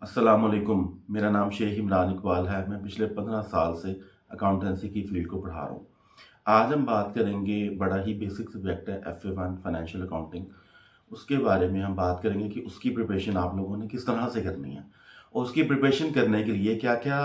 अस्सलाम वालेकुम। मेरा नाम शेख इमरान इकबाल है। मैं पिछले 15 साल से अकाउंटेंसी की फ़ील्ड को पढ़ा रहा हूँ। आज हम बात करेंगे, बड़ा ही बेसिक सब्जेक्ट है FA1 फाइनेंशियल अकाउंटिंग। उसके बारे में हम बात करेंगे कि उसकी प्रिपरेशन आप लोगों ने किस तरह से करनी है और उसकी प्रिपरेशन करने के लिए क्या-क्या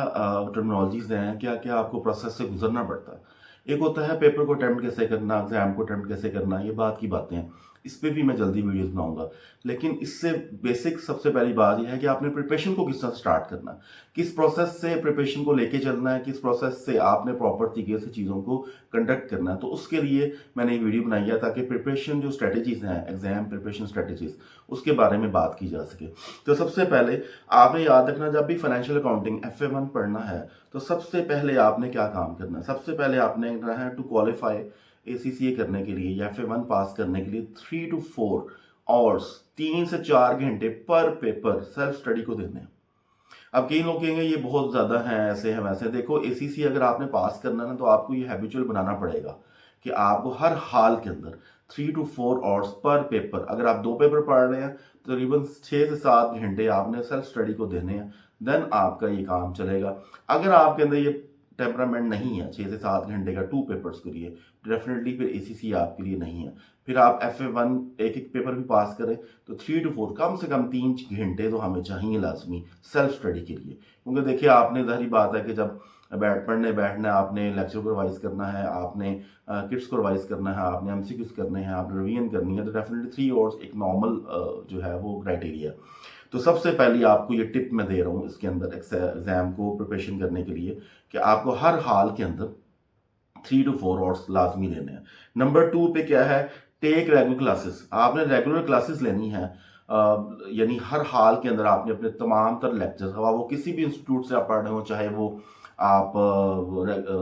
टर्मिनोलॉजीज़ हैं, क्या-क्या आपको प्रोसेस से गुज़रना पड़ता है। एक होता है पेपर को अटेम्प्ट कैसे करना, एग्ज़ाम को अटेम्प्ट कैसे करना, ये बात की बातें हैं। इस पे भी मैं जल्दी वीडियोज़ बनाऊँगा। लेकिन इससे बेसिक सबसे पहली बात ये है कि आपने प्रिपरेशन को किस तरह स्टार्ट करना है, किस प्रोसेस से प्रिपरेशन को लेके चलना है, किस प्रोसेस से आपने प्रॉपर तरीके से चीज़ों को कंडक्ट करना है। तो उसके लिए मैंने ये वीडियो बनाई है ताकि प्रिपरेशन जो स्ट्रेटजीज़ हैं, एग्जाम प्रिपरेशन स्ट्रेटजीज़, उसके बारे में बात की जा सके। तो सबसे पहले आपने याद रखना, जब भी फाइनेंशियल अकाउंटिंग FA1 पढ़ना है तो सबसे पहले आपने क्या काम करना है। सबसे पहले आपने करना है टू क्वालिफाई ACCA करने के लिए या FA1 पास करने के लिए 3 to 4 आवर्स, 3 से 4 घंटे पर पेपर सेल्फ स्टडी को देने हैं। अब कई लोग कहेंगे ये बहुत ज़्यादा है, ऐसे है वैसे। देखो, ACC अगर आपने पास करना है ना तो आपको ये हैबिचुअल बनाना पड़ेगा कि आपको हर हाल के अंदर 3 to 4 आवर्स पर पेपर, अगर आप 2 पेपर पढ़ रहे हैं तो तकरीबन 6 से 7 घंटे आपने सेल्फ स्टडी को देने हैं। देन आपका ये काम चलेगा। अगर आपके अंदर ये टेम्परामेंट नहीं है 6 से 7 घंटे का 2 पेपर्स के लिए, डेफिनेटली फिर ACC आपके लिए नहीं है। फिर आप FA1 एक एक पेपर भी पास करें तो 3 to 4 कम से कम 3 घंटे तो हमें चाहिए लाजमी सेल्फ स्टडी के लिए। क्योंकि देखिए, आपने ज़ाहिर बात है कि जब पढ़ने बैठना है, आपने लेक्चर को रिवाइज करना है, आपने किट्स को रिवाइज करना है, आपने MCQs करने हैं, आपने रिवीजन करनी है, तो डेफिनेटली 3 आवर्स एक नॉर्मल जो है वो क्राइटेरिया। तो सबसे पहले आपको ये टिप मैं दे रहा हूँ इसके अंदर एग्जाम को प्रिपरेशन करने के लिए कि आपको हर हाल के अंदर 3 to 4 आवर्स लाजमी लेने हैं। नंबर 2 पे क्या है, टेक रेगुलर क्लासेस। आपने रेगुलर क्लासेस लेनी है। यानी हर हाल के अंदर आपने अपने तमाम तर लेक्चर्स, वो किसी भी इंस्टीट्यूट से आप पढ़ रहे हो, चाहे वो आप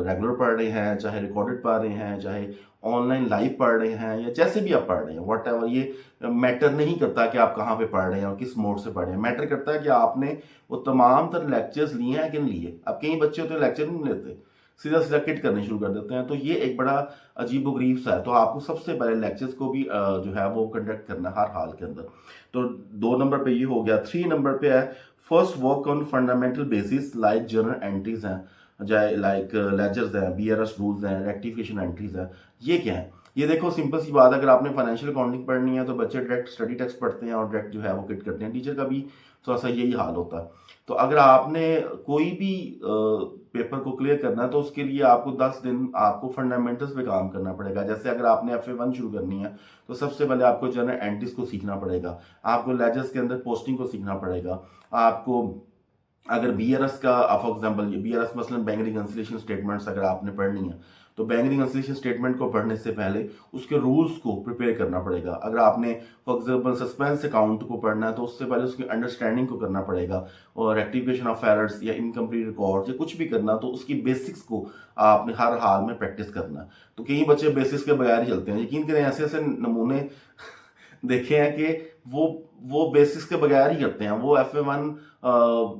रेगुलर पढ़ रहे हैं, चाहे रिकॉर्डेड पढ़ रहे हैं, चाहे ऑनलाइन लाइव पढ़ रहे हैं, या जैसे भी आप पढ़ रहे हैं, वट एवर, ये मैटर नहीं करता कि आप कहाँ पे पढ़ रहे हैं और किस मोड से पढ़ रहे हैं। मैटर करता है कि आपने वो तमाम तर लेक्चर्स लिए हैं कि नहीं लिए। अब कई बच्चे होते हैं लेक्चर नहीं लेते, सीधा सीधा किट करने शुरू कर देते हैं, तो ये एक बड़ा अजीबोगरीब सा है। तो आपको सबसे पहले लेक्चर्स को भी जो है वो कंडक्ट करना है हर हाल के अंदर। तो 2 नंबर पे ये हो गया। 3 नंबर पे है first work on fundamental basis like journal entries हैं, चाहे लाइक लेजर्स हैं, BRS रूल्स हैं, रेक्टिफिकेशन एंट्रीज हैं। ये क्या है? ये देखो, सिंपल सी बात है, अगर आपने फाइनेंशियल अकाउंटिंग पढ़नी है तो बच्चे डायरेक्ट स्टडी टेक्स्ट पढ़ते हैं और डायरेक्ट जो है वो किट करते हैं। टीचर का भी थोड़ा सा यही हाल होता है। तो अगर आपने कोई भी पेपर को क्लियर करना है तो उसके लिए आपको 10 दिन आपको फंडामेंटल्स पे काम करना पड़ेगा। जैसे अगर आपने FA1 शुरू करनी है तो सबसे पहले आपको जनरल एंट्रीज को सीखना पड़ेगा, आपको लेजर्स के अंदर पोस्टिंग को सीखना पड़ेगा, आपको अगर BRS का फॉर एग्जांपल, BRS मसलन बैंक रिकंसिलिएशन स्टेटमेंट्स अगर आपने पढ़नी है तो बैंक रिकंसिलिएशन स्टेटमेंट को पढ़ने से पहले उसके रूल्स को प्रिपेयर करना पड़ेगा। अगर आपने फॉर एग्जांपल सस्पेंस अकाउंट को पढ़ना है तो उससे पहले उसकी अंडरस्टैंडिंग को करना पड़ेगा, और रेक्टिफिकेशन ऑफ एरर्स या इनकम्प्लीट रिकॉर्ड या कुछ भी करना तो उसकी बेसिक्स को आपने हर हाल में प्रैक्टिस करना है। तो कई बच्चे बेसिक्स के बगैर ही चलते हैं। यकीन करें, ऐसे ऐसे नमूने देखे हैं कि वो बेसिक्स के बगैर ही करते हैं। वो FA1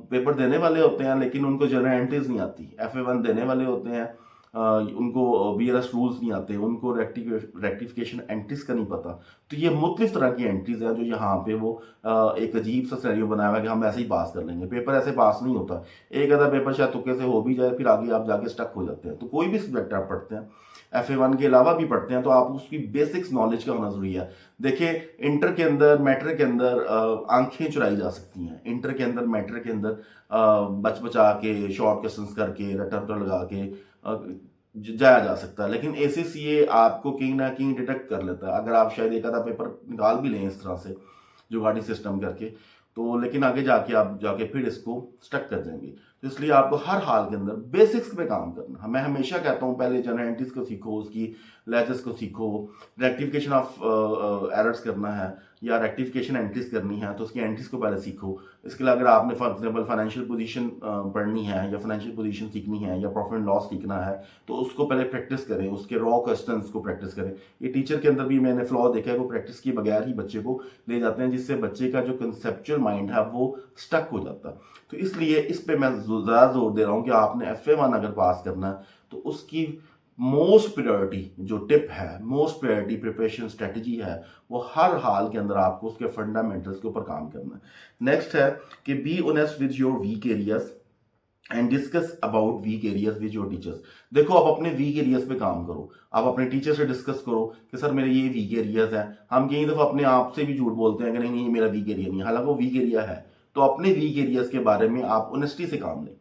पेपर देने वाले होते हैं लेकिन उनको जनरल एंट्रीज नहीं आती। FA1 देने वाले होते हैं, उनको BRS रूल्स नहीं आते, उनको रेक्टिफिकेशन एंट्रीज का नहीं पता। तो ये मुख्तलिफ तरह की एंट्रीज हैं जो यहाँ पे वो एक अजीब सा सिनेरियो बनाया हुआ है कि हम ऐसे ही पास कर लेंगे। पेपर ऐसे पास नहीं होता। एक आधा पेपर शायद तुक्के से हो भी जाए, फिर आगे आप जाके स्टक हो जाते हैं। तो कोई भी सब्जेक्ट आप पढ़ते हैं, FA1 के अलावा भी पढ़ते हैं, तो आप उसकी बेसिक्स नॉलेज का होना जरूरी है। देखिए, इंटर के अंदर, मैटर के अंदर आंखें चुराई जा सकती हैं। इंटर के अंदर, मैटर के अंदर बच बचा के, शॉर्ट क्वेश्चंस करके, रटा रटा लगा के जाया जा सकता है। लेकिन ACCA आपको कहीं ना कहीं डिटेक्ट कर लेता है अगर आप शायद एक आधा पेपर निकाल भी लें इस तरह से जुगाड़ी सिस्टम करके, तो लेकिन आगे जाके आप जाके फिर इसको स्टक कर जाएंगे। तो इसलिए आपको हर हाल के अंदर बेसिक्स पे काम करना। मैं हमेशा कहता हूँ पहले जनरल एंट्रीज को सीखो, उसकी लेजर्स को सीखो, रेक्टिफिकेशन ऑफ एरर्स करना है या रेक्टिफिकेशन एंट्रीज करनी है तो उसकी एंट्रीज को पहले सीखो। इसके लिए अगर आपने फॉर एग्जाम्पल फाइनेंशियल पोजीशन पढ़नी है या फाइनेंशियल पोजीशन सीखनी है या प्रॉफिट एंड लॉस सीखना है तो उसको पहले प्रैक्टिस करें, उसके रॉ क्वेश्चंस को प्रैक्टिस करें। ये टीचर के अंदर भी मैंने फ्लॉ देखा है, वो प्रैक्टिस के बगैर ही बच्चे को ले जाते हैं, जिससे बच्चे का जो कंसेप्चुअल माइंड है वो स्टक हो जाता है। तो इसलिए इस पे मैं ज़्यादा जोर दे रहा हूँ कि आपने FA1 अगर पास करना है तो उसकी मोस्ट प्रायोरिटी जो टिप है, मोस्ट प्रायोरिटी प्रिपरेशन स्ट्रेटजी है, वो हर हाल के अंदर आपको उसके फंडामेंटल्स के ऊपर काम करना है। नेक्स्ट है कि be honest with your weak areas and discuss about weak areas with your teachers. देखो, आप अपने वीक एरियाज पे काम करो, आप अपने टीचर से डिस्कस करो कि सर मेरे ये वीक एरियाज हैं। हम कई दफ़ा अपने आप से भी झूठ बोलते हैं कि नहीं नहीं, ये मेरा वीक एरिया नहीं है, हालांकि वो वीक एरिया है। तो अपने वीक एरियाज के बारे में आप ऑनेस्टी से काम लें,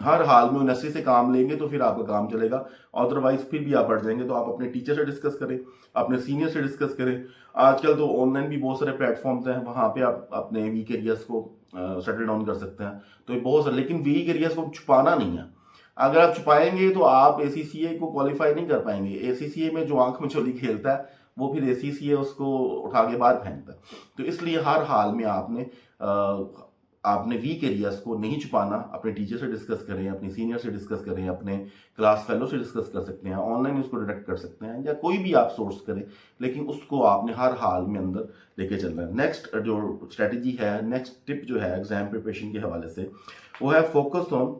हर हाल में ऑनेस्टी से काम लेंगे तो फिर आपका काम चलेगा। अदरवाइज फिर भी आप अड़ जाएंगे। तो आप अपने टीचर से डिस्कस करें, अपने सीनियर से डिस्कस करें। आजकल तो ऑनलाइन भी बहुत सारे प्लेटफॉर्म्स हैं, वहाँ पे आप अपने वीक एरियाज को सेटल डाउन कर सकते हैं। तो ये बहुत सारे, लेकिन वीक एरियाज को छुपाना नहीं है। अगर आप छुपाएंगे तो आप एसीसीए को क्वालिफाई नहीं कर पाएंगे। एसीसीए में जो आंख में चोली खेलता है वो फिर एसीसीए उसको उठा के बाहर फेंकता है। तो इसलिए हर हाल में आपने वीक एरियाज को नहीं छुपाना। अपने टीचर से डिस्कस करें, अपने सीनियर से डिस्कस करें, अपने क्लास फेलो से डिस्कस कर सकते हैं, ऑनलाइन उसको डिटेक्ट कर सकते हैं, या कोई भी आप सोर्स करें, लेकिन उसको आपने हर हाल में अंदर लेके चलना है। नेक्स्ट जो स्ट्रेटजी है, नेक्स्ट टिप जो है एग्जाम प्रिपरेशन के हवाले से, वो है फोकस ऑन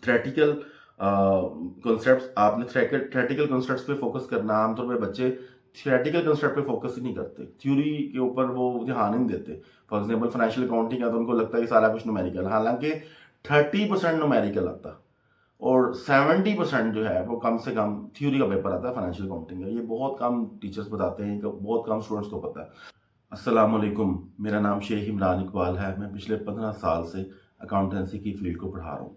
थ्रेटिकल कॉन्सेप्ट्स। आपने थ्रेटिकल कॉन्सेप्ट्स पे फोकस करना। आमतौर पे बच्चे थियोरेटिकल कंसेप्ट पे फोकस ही नहीं करते, थ्योरी के ऊपर वो ध्यान नहीं देते। फॉर एग्जांपल फाइनेंशियल अकाउंटिंग है तो उनको लगता है कि सारा कुछ न्यूमेरिकल, हालांकि 30% न्यूमेरिकल आता और 70% जो है वो कम से कम थ्योरी का पेपर आता है फाइनेंशियल अकाउंटिंग का। ये बहुत कम टीचर्स बताते हैं, बहुत कम स्टूडेंट्स को पता है। अस्सलाम वालेकुम, मेरा नाम शेख इमरान इकबाल है। मैं पिछले 15 साल से अकाउंटेंसी की फील्ड को पढ़ा रहा हूँ।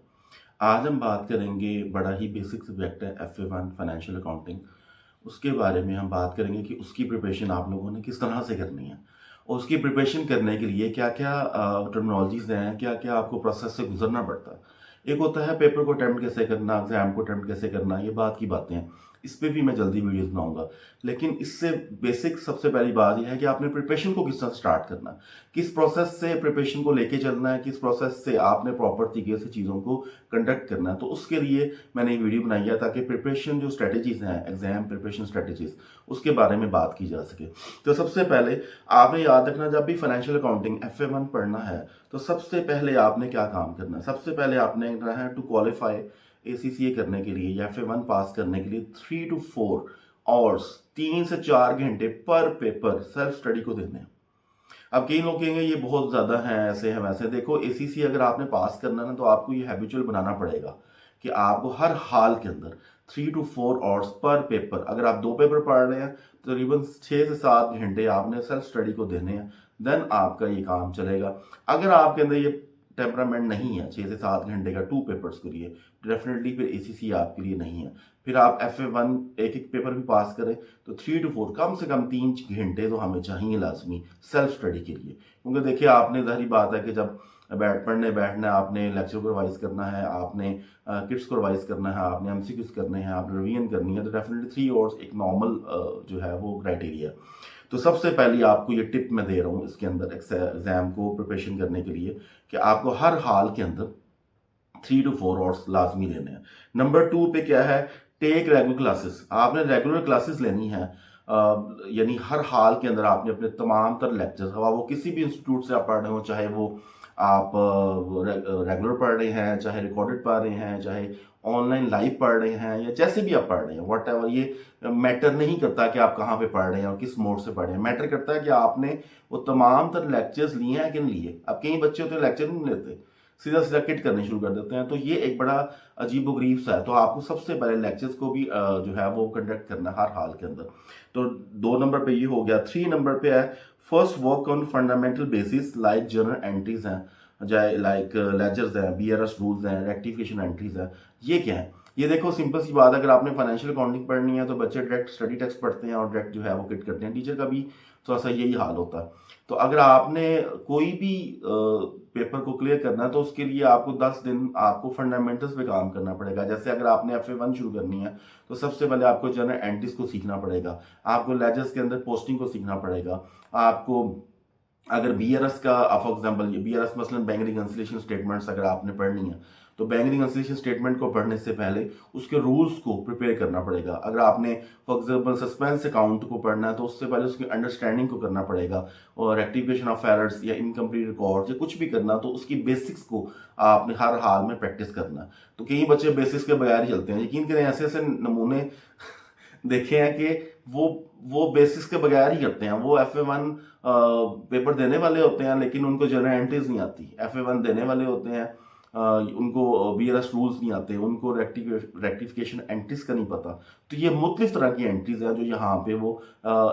आज हम बात करेंगे, बड़ा ही बेसिक सब्जेक्ट है FA1 फाइनेंशियल अकाउंटिंग। उसके बारे में हम बात करेंगे कि उसकी प्रिपरेशन आप लोगों ने किस तरह से करनी है, और उसकी प्रिपरेशन करने के लिए क्या क्या टर्मिनोलॉजीज हैं, क्या क्या आपको प्रोसेस से गुजरना पड़ता है। एक होता है पेपर को अटैम्प्ट कैसे करना, एग्जाम को अटैम्प्ट कैसे करना, ये बात की बातें हैं। इस पर भी मैं जल्दी वीडियोस बनाऊंगा। लेकिन इससे बेसिक सबसे पहली बात यह है कि आपने प्रिपरेशन को किस तरह स्टार्ट करना है, किस प्रोसेस से प्रिपरेशन को लेके चलना है, किस प्रोसेस से आपने प्रॉपर तरीके से चीज़ों को कंडक्ट करना है। तो उसके लिए मैंने ये वीडियो बनाई है ताकि प्रिपरेशन जो स्ट्रेटजीज हैं, एग्जाम प्रिपरेशन स्ट्रेटजीज, उसके बारे में बात की जा सके। तो सबसे पहले आपने याद रखना, जब भी फाइनेंशियल अकाउंटिंग FA1 पढ़ना है तो सबसे पहले आपने क्या काम करना है। सबसे पहले आपने करना है टू क्वालिफाई ACCA करने के लिए या FA1 पास करने के लिए 3 to 4 आवर्स, 3 से 4 घंटे पर पेपर सेल्फ स्टडी को देने हैं। अब कई लोग कहेंगे ये बहुत ज़्यादा हैं, ऐसे हैं वैसे। देखो, ACCA अगर आपने पास करना है ना तो आपको ये हैबिचुअल बनाना पड़ेगा कि आपको हर हाल के अंदर 3 to 4 आवर्स पर पेपर, अगर आप 2 पेपर पढ़ रहे हैं तो तकरीबन 6 से 7 घंटे आपने सेल्फ स्टडी को देने हैं। देन आपका ये काम चलेगा। अगर आपके अंदर ये टेम्परामेंट नहीं है 6 से 7 घंटे का 2 पेपर्स के लिए, डेफिनेटली फिर ACCA आपके लिए नहीं है। फिर आप FA1 एक एक पेपर भी पास करें तो 3 to 4 कम से कम 3 घंटे तो हमें चाहिए लाजमी सेल्फ स्टडी के लिए। क्योंकि देखिए, आपने जाहिर बात है कि जब पढ़ने बैठना है, आपने लेक्चर को रिवाइज करना है, आपने किट्स को रिवाइज करना है, आपने MCQs करने हैं, आपने रिवीजन करनी है, तो डेफिनेटली 3 आवर्स एक नॉर्मल जो है वो क्राइटेरिया। तो सबसे पहले आपको ये टिप मैं दे रहा हूँ इसके अंदर एग्जाम को प्रिपरेशन करने के लिए कि आपको हर हाल के अंदर 3 to 4 आवर्स लाजमी लेने हैं। नंबर 2 पे क्या है, टेक रेगुलर क्लासेस। आपने रेगुलर क्लासेस लेनी है, यानी हर हाल के अंदर आपने अपने तमाम तर लेक्चर्स, वो किसी भी इंस्टीट्यूट से आप पढ़ रहे हो, चाहे वो आप रेगुलर पढ़ रहे हैं, चाहे रिकॉर्डेड पढ़ रहे हैं, चाहे ऑनलाइन लाइव पढ़ रहे हैं, या जैसे भी आप पढ़ रहे हैं, वट एवर, ये मैटर नहीं करता कि आप कहाँ पे पढ़ रहे हैं और किस मोड से पढ़ रहे हैं। मैटर करता है कि आपने वो तमाम तर लेक्चर्स लिए हैं कि नहीं लिए। अब कई बच्चे होते हैं लेक्चर नहीं लेते, सीधा सीधा किट करने शुरू कर देते हैं, तो ये एक बड़ा अजीब गरीब सा है। तो आपको सबसे पहले लेक्चर्स को भी जो है वो कंडक्ट करना हर हाल के अंदर। तो 2 नंबर पे ये हो गया। 3 नंबर पे है first work on fundamental basis like journal entries हैं, चाहे लाइक लेजर्स हैं, BRS रूल्स हैं, रेक्टिफिकेशन एंट्रीज हैं। ये क्या है, ये देखो सिंपल सी बात है, अगर आपने फाइनेंशियल अकाउंटिंग पढ़नी है तो बच्चे डायरेक्ट स्टडी टेक्स्ट पढ़ते हैं और डायरेक्ट जो है वो किट करते हैं। टीचर का भी थोड़ा सा यही हाल होता है। तो अगर आपने कोई भी पेपर को क्लियर करना है तो उसके लिए आपको 10 दिन आपको फंडामेंटल्स पे काम करना पड़ेगा। जैसे अगर आपने FA1 शुरू करनी है तो सबसे पहले आपको जनरल एंट्रीज को सीखना पड़ेगा, आपको लेजर्स के अंदर पोस्टिंग को सीखना पड़ेगा, आपको अगर बीआरएस का फॉर एग्जांपल बीआरएस मसलन बैंक रिकंसिलिएशन स्टेटमेंट्स अगर आपने पढ़नी है तो बैंक रिकंसिलिएशन स्टेटमेंट को पढ़ने से पहले उसके रूल्स को प्रिपेयर करना पड़ेगा। अगर आपने फॉर एग्जांपल सस्पेंस अकाउंट को पढ़ना है तो उससे पहले उसकी अंडरस्टैंडिंग को करना पड़ेगा, और रेक्टिफिकेशन ऑफ एरर्स या इनकम्प्लीट रिकॉर्ड या कुछ भी करना तो उसकी बेसिक्स को आपने हर हाल में प्रैक्टिस करना है। तो कई बच्चे बेसिक्स के बगैर ही चलते हैं, यकीन करें ऐसे ऐसे नमूने देखे हैं कि वो बेसिस के बगैर ही करते हैं। वो FA1 पेपर देने वाले होते हैं लेकिन उनको जनरल एंट्रीज नहीं आती, FA1 देने वाले होते हैं उनको BRS रूल्स नहीं आते, उनको रेक्टिफिकेशन एंट्रीज का नहीं पता। तो ये मुख्तलिफ तरह की एंट्रीज हैं जो यहाँ पे वो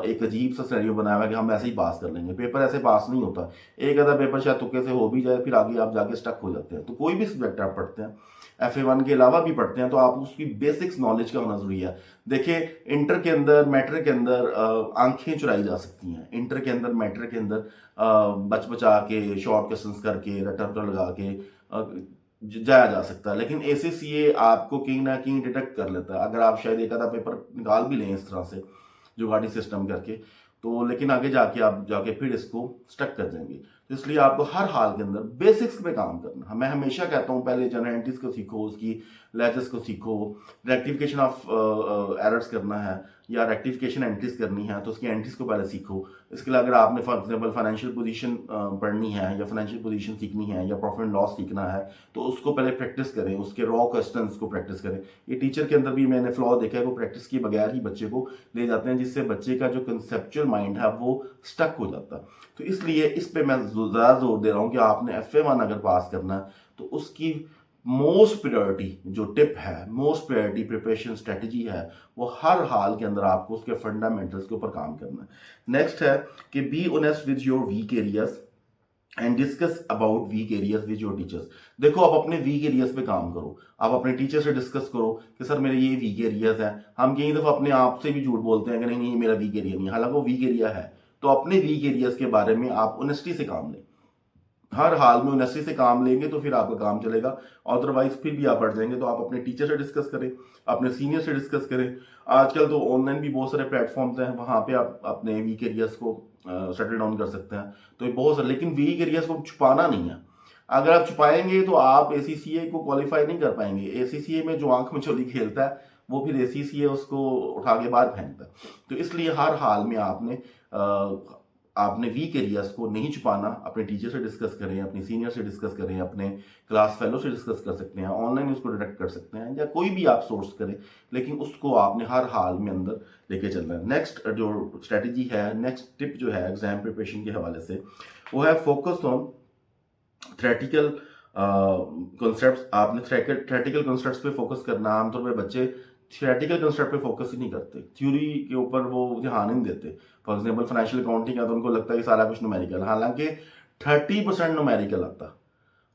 एक अजीब सा सिनेरियो बनाया हुआ है कि हम ऐसे ही पास कर लेंगे। पेपर ऐसे पास नहीं होता, एक आधा पेपर शायद तुक्के से हो भी जाए, फिर आगे आप जाके स्टक हो जाते हैं। तो कोई भी सब्जेक्ट आप पढ़ते हैं, FA1 के अलावा भी पढ़ते हैं, तो आप उसकी बेसिक्स नॉलेज का होना जरूरी है। देखिए इंटर के अंदर मैट्रिक के अंदर आंखें चुराई जा सकती हैं, इंटर के अंदर मैट्रिक के अंदर बच बचा के शॉर्ट क्वेश्चंस करके रटा लगा के जाया जा सकता है, लेकिन ACCA आपको कहीं ना कहीं डिटेक्ट कर लेता है। अगर आप शायद एक आधा पेपर निकाल भी लें इस तरह से जुगाड़ी सिस्टम करके, तो लेकिन आगे जाके आप जाके फिर इसको स्टक कर जाएंगे। तो इसलिए आपको हर हाल के अंदर बेसिक्स पे काम करना। मैं हमेशा कहता हूँ पहले जनरल एंट्रीज को सीखो, उसकी लेजेस को सीखो, रेक्टिफिकेशन ऑफ एरर्स करना है या रेक्टिफिकेशन एंट्रीज करनी है तो उसकी एंट्रीज को पहले सीखो। इसके लिए अगर आपने फॉर एग्जांपल फाइनेंशियल पोजीशन पढ़नी है या फाइनेंशियल पोजीशन सीखनी है या प्रॉफिट एंड लॉस सीखना है तो उसको पहले प्रैक्टिस करें, उसके रॉ क्वेश्चंस को प्रैक्टिस करें। ये टीचर के अंदर भी मैंने फ्लॉ देखा है, वो प्रैक्टिस किए बगैर ही बच्चे को ले जाते हैं, जिससे बच्चे का जो कंसेप्चुअल माइंड है वो स्टक हो जाता है। तो इसलिए इस पे मैं ज़्यादा जोर दे रहा हूँ कि आपने FA1 अगर पास करना है तो उसकी मोस्ट प्रायोरिटी जो टिप है, मोस्ट प्रायोरिटी प्रिपरेशन स्ट्रेटजी है, वो हर हाल के अंदर आपको उसके फंडामेंटल्स के ऊपर काम करना है। नेक्स्ट है कि be honest with your weak areas and discuss about weak areas with your teachers. देखो आप अपने वीक एरियाज पे काम करो, आप अपने टीचर से डिस्कस करो कि सर मेरे ये वीक एरियाज हैं। हम कई दफ़ा अपने आप से भी झूठ बोलते हैं कि नहीं नहीं मेरा वीक एरिया नहीं है, हालांकि वो वीक एरिया है। तो अपने वीक एरियाज के बारे में आप ऑनेस्टी से काम लें, हर हाल में ऑनेस्टी से काम लेंगे तो फिर आपका काम चलेगा। अदरवाइज फिर भी आप बढ़ जाएंगे। तो आप अपने टीचर से डिस्कस करें, अपने सीनियर से डिस्कस करें। आजकल तो ऑनलाइन भी बहुत सारे प्लेटफॉर्म्स हैं, वहाँ पे आप अपने वीक एरियाज को सेटल डाउन कर सकते हैं। तो ये बहुत सारे, लेकिन वीक एरियाज को छुपाना नहीं है। अगर आप छुपाएंगे तो आप ACCA को क्वालिफाई नहीं कर पाएंगे। ACCA में जो आंख में चोली खेलता है वो फिर ACCA उसको उठा के बाहर फेंकता है। तो इसलिए हर हाल में आपने वीक एरियाज को नहीं छुपाना। अपने टीचर से डिस्कस करें, अपने सीनियर से डिस्कस करें, अपने क्लास फेलो से डिस्कस कर सकते हैं, ऑनलाइन उसको डिटेक्ट कर सकते हैं या कोई भी आप सोर्स करें, लेकिन उसको आपने हर हाल में अंदर लेके चलना है। नेक्स्ट जो स्ट्रेटजी है, नेक्स्ट टिप जो है एग्जाम प्रिपरेशन के हवाले से, वो है फोकस ऑन थ्रेटिकल कॉन्सेप्ट्स। आपने थ्रेटिकल कॉन्सेप्ट्स पे फोकस करना। आमतौर पे बच्चे थियोरेटिकल कंसेप्ट पे फोकस ही नहीं करते, थ्योरी के ऊपर वो ध्यान ही नहीं देते। फॉर एग्जांपल फाइनेंशियल अकाउंटिंग है तो उनको लगता है कि सारा कुछ न्यूमेरिकल, हालांकि 30% न्यूमेरिकल आता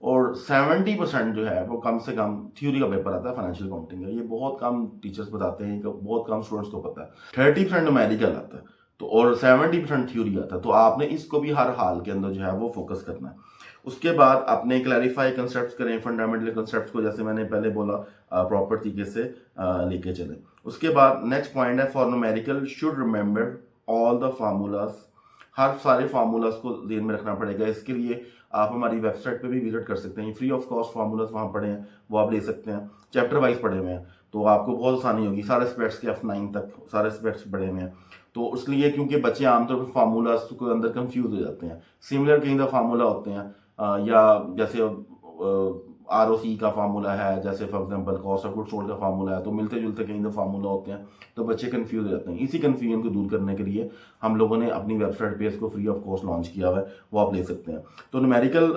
और 70% जो है वो कम से कम थ्योरी का पेपर आता है फाइनेंशियल अकाउंटिंग का। ये बहुत कम टीचर्स बताते हैं, बहुत कम स्टूडेंट्स को पता है। 30% न्यूमेरिकल आता है तो और 70% थ्योरी आता है। तो आपने इसको भी हर हाल के अंदर जो है वो फोकस करना है। उसके बाद अपने क्लैरिफाई कंसेप्ट्स करें, फंडामेंटल कंसेप्ट्स को जैसे मैंने पहले बोला प्रॉपर तरीके से लेके चलें। उसके बाद नेक्स्ट पॉइंट है for numerical should remember all the formulas. हर सारे फार्मूलाज को ध्यान में रखना पड़ेगा। इसके लिए आप हमारी वेबसाइट पे भी विजिट कर सकते हैं, फ्री ऑफ कॉस्ट फार्मूलाज वहाँ पढ़े हैं वो आप ले सकते हैं, चैप्टर वाइज पढ़े हुए हैं तो आपको बहुत आसानी होगी। सारे एस्पेक्ट्स के F9 तक सारे एस्पेक्ट्स पढ़े हुए हैं। तो इसलिए क्योंकि बच्चे आमतौर पर फार्मूलाज के अंदर कंफ्यूज हो जाते हैं, सिमिलर कई दफ़ा फार्मूला होते हैं या जैसे ROC का फार्मूला है, जैसे for example cost of goods sold का फार्मूला है, तो मिलते जुलते कहीं दफ़ा फार्मूला होते हैं तो बच्चे कंफ्यूज हो जाते हैं। इसी कंफ्यूजन को दूर करने के लिए हम लोगों ने अपनी वेबसाइट पे इसको फ्री ऑफ कॉस्ट लॉन्च किया हुआ है, वो आप ले सकते हैं। तो न्यूमेरिकल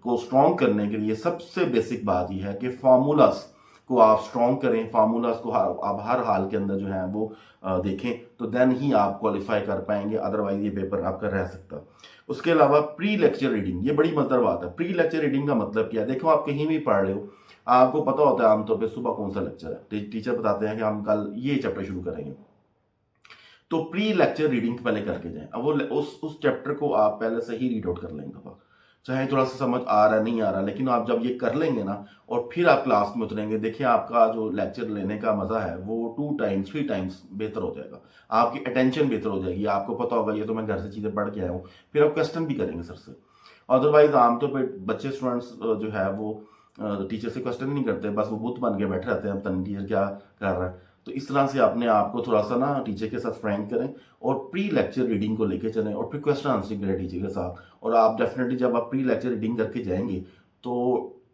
को स्ट्रॉन्ग करने के लिए सबसे बेसिक बात यह है कि फार्मूलाज को आप स्ट्रॉन्ग करें, फार्मूलाज को आप हर हाल के अंदर जो है वो देखें, तो देन ही आप क्वालिफाई कर पाएंगे, अदरवाइज ये पेपर आपका रह सकता है। उसके अलावा प्री लेक्चर रीडिंग, ये बड़ी मजेदार बात है। प्री लेक्चर रीडिंग का मतलब क्या है? देखो आप कहीं भी पढ़ रहे हो, आपको पता होता है आमतौर पे सुबह कौन सा लेक्चर है, टीचर बताते हैं कि हम कल ये चैप्टर शुरू करेंगे, तो प्री लेक्चर रीडिंग पहले करके जाएं। अब वो उस चैप्टर को आप पहले से ही रीड आउट कर लेंगे। चाहे थोड़ा सा समझ आ रहा है नहीं आ रहा, लेकिन आप जब ये कर लेंगे ना और फिर आप क्लास में उतरेंगे, देखिए आपका जो लेक्चर लेने का मजा है वो 2 टाइम्स 3 टाइम्स बेहतर हो जाएगा। आपकी अटेंशन बेहतर हो जाएगी, आपको पता होगा ये तो मैं घर से चीजें पढ़ के आया हूँ, फिर आप क्वेश्चन भी करेंगे सर से। अदरवाइज आमतौर पर बच्चे स्टूडेंट्स जो है वो टीचर से क्वेश्चन नहीं करते, बस वो बुत बन के बैठे रहते हैं, पता नहीं टीचर क्या कर रहा है। तो इस तरह से अपने आप को थोड़ा सा ना टीचर के साथ फ्रैंक करें और प्री लेक्चर रीडिंग को लेके चलें और फिर क्वेश्चन आंसरिंग करें टीचर के साथ। और आप डेफिनेटली जब आप प्री लेक्चर रीडिंग करके जाएंगे तो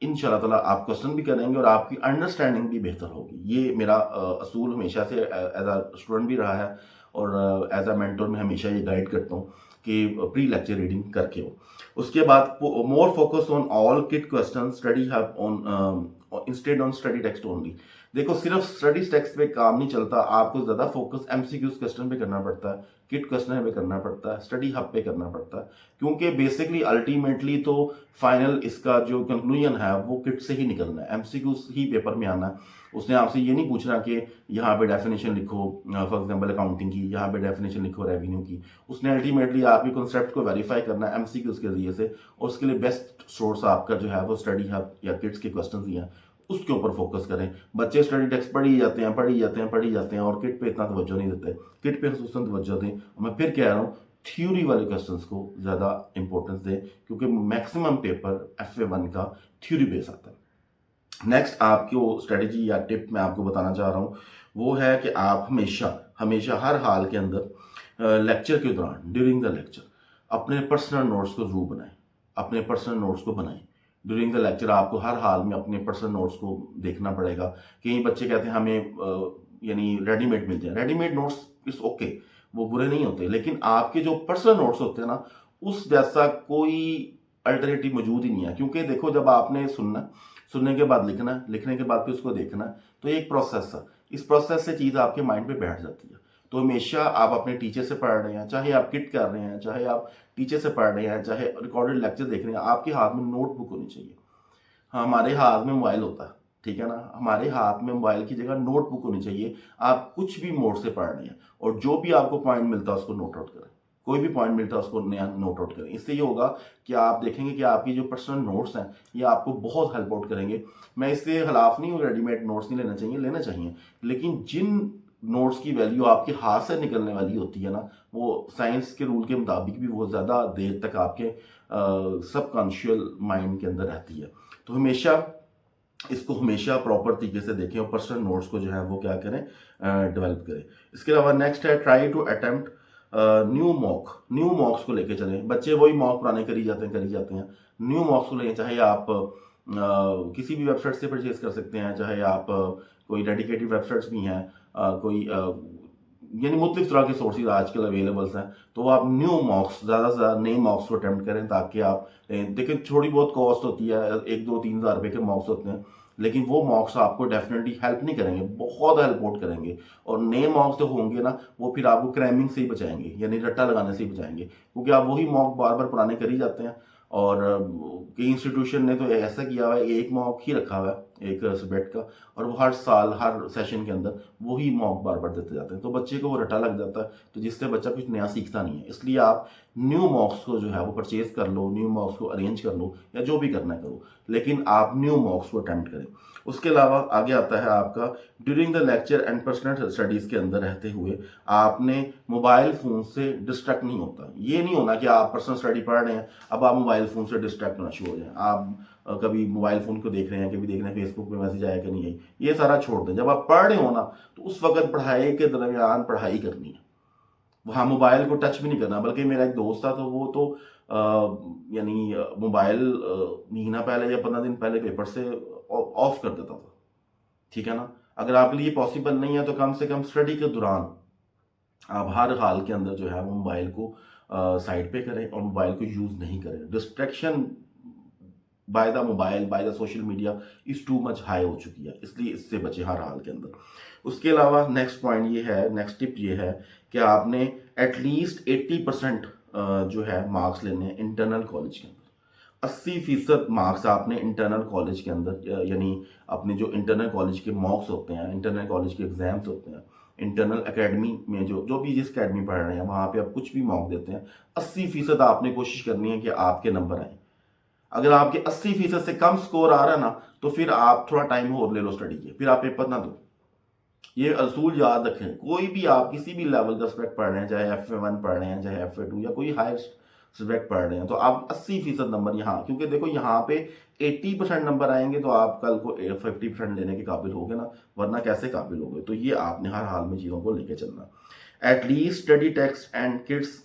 इंशाल्लाह ताला आप क्वेश्चन भी करेंगे और आपकी अंडरस्टैंडिंग भी बेहतर होगी। ये मेरा असूल हमेशा से एज अ स्टूडेंट भी रहा है और एज अ मेंटर में हमेशा ये गाइड करता हूँ कि प्री लेक्चर रीडिंग करके हो। उसके बाद more focus on all kit question study have on instead on study text only. देखो सिर्फ स्टडी टेक्स्ट पे काम नहीं चलता, आपको ज्यादा फोकस एमसीक्यूज क्वेश्चन पे करना पड़ता है, किट क्वेश्चन पे करना पड़ता है, स्टडी हब पे करना पड़ता है, क्योंकि बेसिकली अल्टीमेटली तो फाइनल इसका जो कंक्लूजन है वो किट से ही निकलना है, एमसीक्यूज ही पेपर में आना है। उसने आपसे ये नहीं पूछना कि यहाँ पे डेफिनेशन लिखो फॉर एग्जांपल अकाउंटिंग की, यहाँ पे डेफिनेशन लिखो रेवेन्यू की। उसने अल्टीमेटली आपके कॉन्सेप्ट को वेरीफाई करना है एमसीक्यूज के जरिए से, और उसके लिए बेस्ट सोर्स आपका जो है वो स्टडी हब या किट्स के क्वेश्चन ही हैं, उसके ऊपर फोकस करें। बच्चे स्टडी टेक्स्ट पढ़ी जाते हैं पढ़ी जाते हैं पढ़ी जाते हैं और किट पे इतना तवज्जो नहीं देते। किट पे खसूसन तवज्जो दें। मैं फिर कह रहा हूँ थ्योरी वाले क्वेश्चंस को ज़्यादा इंपॉर्टेंस दें, क्योंकि मैक्सिमम पेपर FA1 का थ्योरी बेस आता है। नेक्स्ट आपको स्ट्रेटजी या टिप मैं आपको बताना चाह रहा हूँ वो है कि आप हमेशा हमेशा हर हाल के अंदर लेक्चर के दौरान ड्यूरिंग द लेक्चर अपने पर्सनल नोट्स को जरूर बनाएं, अपने पर्सनल नोट्स को बनाएं। ड्यूरिंग द लेक्चर आपको हर हाल में अपने पर्सनल नोट्स को देखना पड़ेगा। कई बच्चे कहते हैं हमें यानी रेडीमेड मिल जाए, रेडीमेड नोट्स इट्स ओके, वो बुरे नहीं होते, लेकिन आपके जो पर्सनल नोट्स होते हैं ना उस जैसा कोई अल्टरनेटिव मौजूद ही नहीं है। क्योंकि देखो जब आपने सुनना, सुनने के बाद लिखना, लिखने के बाद फिर उसको देखना, तो एक प्रोसेस है, इस प्रोसेस से चीज़ आपके माइंड पे बैठ जाती है। तो हमेशा आप अपने टीचर से पढ़ रहे हैं, चाहे आप किट कर रहे हैं, चाहे आप टीचर से पढ़ रहे हैं, चाहे रिकॉर्डेड लेक्चर देख रहे हैं, आपके हाथ में नोटबुक होनी चाहिए। हाँ, हमारे हाथ में मोबाइल होता है, ठीक है ना, हमारे हाथ में मोबाइल की जगह नोटबुक होनी चाहिए। आप कुछ भी मोड से पढ़ रहे हैं और जो भी आपको पॉइंट मिलता है उसको नोट आउट करें, कोई भी पॉइंट मिलता है उसको नया नोट आउट करें। इससे ये होगा कि आप देखेंगे कि आपकी जो पर्सनल नोट्स हैं ये आपको बहुत हेल्प आउट करेंगे। मैं इससे खिलाफ नहीं हूँ, रेडीमेड नोट्स नहीं लेना चाहिए, लेना चाहिए, लेकिन जिन नोट्स की वैल्यू आपके हाथ से निकलने वाली होती है ना, वो साइंस के रूल के मुताबिक भी वो ज़्यादा देर तक आपके सबकॉन्शियल माइंड के अंदर रहती है। तो हमेशा इसको हमेशा प्रॉपर तरीके से देखें और पर्सनल नोट्स को जो है वो क्या करें, डेवलप करें। इसके अलावा नेक्स्ट है try to attempt new mocks को लेके चलें। बच्चे वही मॉक पुराने करी जाते हैं, न्यू मॉक्स को लेके, चाहे आप किसी भी वेबसाइट से परचेज कर सकते हैं, चाहे आप कोई डेडिकेटेड वेबसाइट्स भी हैं, कोई यानी मुख्तलिफ तरह के सोर्सेज आजकल अवेलेबल्स हैं। तो आप न्यू मॉक्स ज़्यादा से ज़्यादा नए मॉक्स को अटैम्प्ट करें, ताकि आप देखिए थोड़ी बहुत कॉस्ट होती है, 1-2-3 हज़ार रुपये के मॉक्स होते हैं, लेकिन वो मॉक्स आपको डेफिनेटली हेल्प नहीं करेंगे, बहुत हेल्प आउट करेंगे। और नए मॉक्स जो होंगे ना वो फिर आपको क्रैमिंग से ही बचाएंगे, यानी रट्टा लगाने से ही बचाएंगे, क्योंकि आप वही मॉक बार बार पुराने कर ही जाते हैं। और कई इंस्टीट्यूशन ने तो ऐसा किया हुआ है, एक मॉक ही रखा हुआ है एक सब्जेक्ट का, और वो हर साल हर सेशन के अंदर वही मॉक बार बार देते जाते हैं, तो बच्चे को वो रटा लग जाता है, तो जिससे बच्चा कुछ नया सीखता नहीं है। इसलिए आप न्यू मॉक्स को जो है वो परचेज कर लो, न्यू मॉक्स को अरेंज कर लो, या जो भी करना है करो, लेकिन आप न्यू मॉक्स को अटैम्प्ट करें। उसके अलावा आगे आता है आपका during the lecture and personal studies के अंदर रहते हुए आपने मोबाइल फ़ोन से डिस्ट्रैक्ट नहीं होता। ये नहीं होना कि आप पर्सनल स्टडी पढ़ रहे हैं अब आप मोबाइल फ़ोन से डिस्ट्रैक्ट होना शुरू हो जाए, आप कभी मोबाइल फ़ोन को देख रहे हैं, कभी देख रहे हैं फेसबुक पे मैसेज आया कि नहीं आई, ये सारा छोड़ दें। जब आप पढ़ रहे हो ना तो उस वक्त पढ़ाई के दरमियान पढ़ाई करनी है, वहाँ मोबाइल को टच भी नहीं करना। बल्कि मेरा एक दोस्त था, तो वो तो यानी मोबाइल महीना पहले या 15 दिन पहले पेपर से ऑफ कर देता था, ठीक है ना। अगर आपके लिए पॉसिबल नहीं है तो कम से कम स्टडी के दौरान आप हर हाल के अंदर जो है वो मोबाइल को साइड पे करें और मोबाइल को यूज़ नहीं करें। Distraction by the mobile, by the social media is too much high हो चुकी है, इसलिए इससे बचे हर हाल के अंदर। उसके अलावा नेक्स्ट पॉइंट ये है, नेक्स्ट टिप ये है कि आपने एटलीस्ट 80% जो है मार्क्स लेने हैं इंटरनल कॉलेज के अंदर। 80% मार्क्स आपने इंटरनल कॉलेज के अंदर, यानी अपने जो इंटरनल कॉलेज के मॉक्स होते हैं, इंटरनल कॉलेज के एग्जाम्स होते हैं, इंटरनल एकेडमी में जो भी जिस अकेडमी पढ़ रहे हैं वहाँ पे आप कुछ भी मॉक देते हैं, 80% आपने कोशिश करनी है कि आपके नंबर आए। अगर आपके 80% से कम स्कोर आ रहा है ना, तो फिर आप थोड़ा टाइम और ले लो स्टडी के, फिर आप पेपर ना दो। ये असूल याद रखें। कोई भी आप किसी भी लेवल का सब्जेक्ट पढ़ रहे हैं, चाहे F1 पढ़ रहे हैं, चाहे F2 या कोई हायर सब्जेक्ट पढ़ रहे हैं, तो आप 80% नंबर यहाँ, क्योंकि देखो यहाँ पे 80% नंबर आएंगे तो आप कल को 50% लेने के काबिल होगे ना, वरना कैसे काबिल होगे। तो ये आपने हर हाल में चीज़ों को लेके चलना। At least study text and kits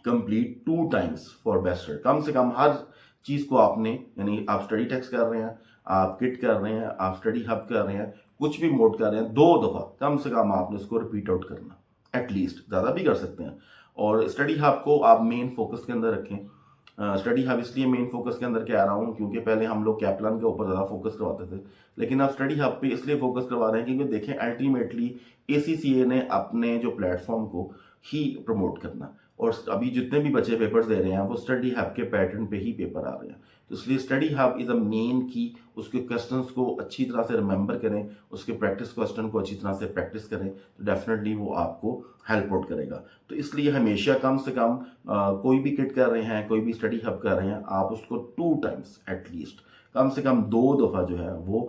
complete 2 times for best result. कम से कम हर चीज़ को आपने, यानी आप स्टडी टेक्स्ट कर रहे हैं, आप किट कर रहे हैं, आप स्टडी हब कर रहे हैं, कुछ भी मोड कर रहे हैं, 2 दफ़ा कम से कम आपने उसको रिपीट आउट करना, एटलीस्ट। ज़्यादा भी कर सकते हैं। और स्टडी हब को आप मेन फोकस के अंदर रखें। स्टडी हब इसलिए मेन फोकस के अंदर कह रहा हूँ क्योंकि पहले हम लोग कैपलान के ऊपर ज़्यादा फोकस करवाते थे, लेकिन अब स्टडी हब पे इसलिए फोकस करवा रहे हैं क्योंकि देखें अल्टीमेटली ACCA ने अपने जो प्लेटफॉर्म को ही प्रमोट करना, और अभी जितने भी बच्चे पेपर्स दे रहे हैं वो स्टडी हब के पैटर्न पे ही पेपर आ रहे हैं। तो इसलिए study hub is a main की, उसके क्वेश्चंस को अच्छी तरह से रिमेंबर करें, उसके प्रैक्टिस क्वेश्चन को अच्छी तरह से प्रैक्टिस करें, तो डेफिनेटली वो आपको हेल्प आउट करेगा। तो इसलिए हमेशा कम से कम कोई भी किट कर रहे हैं, कोई भी स्टडी हब कर रहे हैं, आप उसको 2 टाइम्स एटलीस्ट, कम से कम 2 दफ़ा जो है वो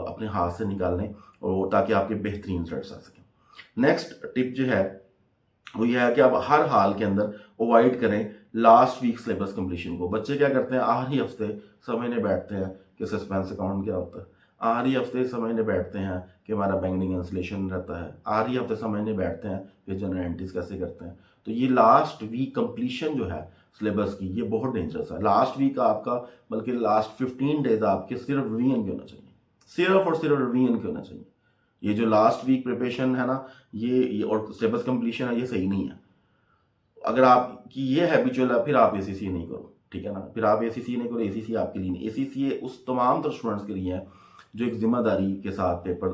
अपने हाथ से निकाल लें, और ताकि आपके बेहतरीन रिजल्ट्स आ सकें। नेक्स्ट टिप जो है वो ये है कि आप हर हाल के अंदर अवॉइड करें लास्ट वीक सिलेबस कंप्लीशन को। बच्चे क्या करते हैं, आखिरी हफ्ते समझने बैठते हैं कि सस्पेंस अकाउंट क्या होता है, आखिरी हफ्ते समझने बैठते हैं कि हमारा बैंकिंग इंसुलेशन रहता है, आखिरी हफ्ते समझने बैठते हैं कि जनरल एंट्रीज कैसे करते हैं। तो ये लास्ट वीक कंप्लीशन जो है सिलेबस की, ये बहुत डेंजरस है। लास्ट वीक आपका, बल्कि लास्ट 15 डेज आपके सिर्फ रिवीजन के होना चाहिए, सिर्फ और सिर्फ रिवीजन के होना चाहिए। ये जो लास्ट वीक प्रिपरेशन है ना, ये और सिलेबस कंप्लीशन है, ये सही नहीं है। अगर आपकी ये हैबिचुअल है, फिर आप ACCA नहीं करो, ठीक है ना। फिर आप ACCA नहीं करो, ACCA आपके लिए नहीं। ACCA उस तमाम तरह स्टूडेंट्स के लिए है जो एक जिम्मेदारी के साथ पेपर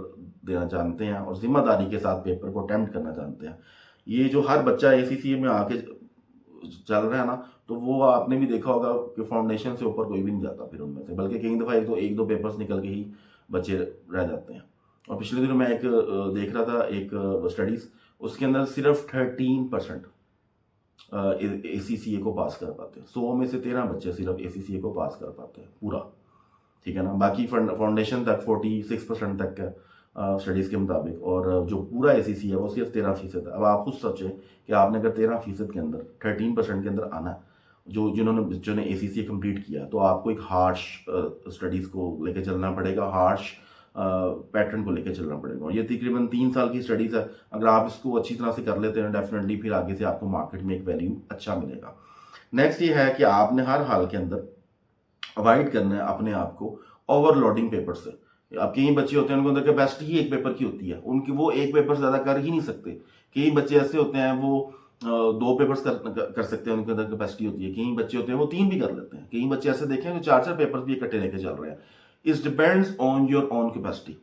देना जानते हैं और जिम्मेदारी के साथ पेपर को अटेम्प्ट करना जानते हैं। ये जो हर बच्चा ACCA में आके चल रहा है ना, तो वो आपने भी देखा होगा कि फाउंडेशन से ऊपर कोई भी नहीं जाता फिर उनमें से, बल्कि कई दफ़ा एक दो पेपर्स निकल के ही बच्चे रह जाते हैं। और पिछले दिनों मैं एक देख रहा था एक स्टडीज़, उसके अंदर सिर्फ 13% ACCA को पास कर पाते हैं। 100 में से 13 बच्चे सिर्फ ACCA को पास कर पाते हैं पूरा, ठीक है ना। बाकी फाउंडेशन तक 46% तक है स्टडीज़ के मुताबिक, और जो पूरा ACCA है वो सिर्फ 13% है। अब आप खुद सोचें कि आपने अगर 13% के अंदर 13% के अंदर आना है, जिन्होंने बच्चों ने ACCA कंप्लीट किया, तो आपको एक हार्श स्टडीज़ को लेकर चलना पड़ेगा, हार्श पैटर्न को लेकर चलना पड़ेगा। ये तकरीबन 3 साल की स्टडीज़ है। अगर आप इसको अच्छी तरह से कर लेते हैं, डेफिनेटली फिर आगे से आपको मार्केट में एक वैल्यू अच्छा मिलेगा। नेक्स्ट ये है कि आपने हर हाल के अंदर अवॉइड करना है अपने आप को ओवरलोडिंग पेपर से। अब कई बच्चे होते हैं उनके अंदर कैपेसिटी ही एक पेपर की होती है, उनकी वो एक पेपर से ज़्यादा कर ही नहीं सकते। कई बच्चे ऐसे होते हैं वो 2 पेपर्स कर सकते हैं, उनके अंदर कैपेसिटी होती है। कई बच्चे होते हैं वो 3 भी कर लेते हैं। कई बच्चे ऐसे देखे हैं जो 4-4 पेपर भी इकट्ठे लेके चल रहे हैं। It depends on your own capacity.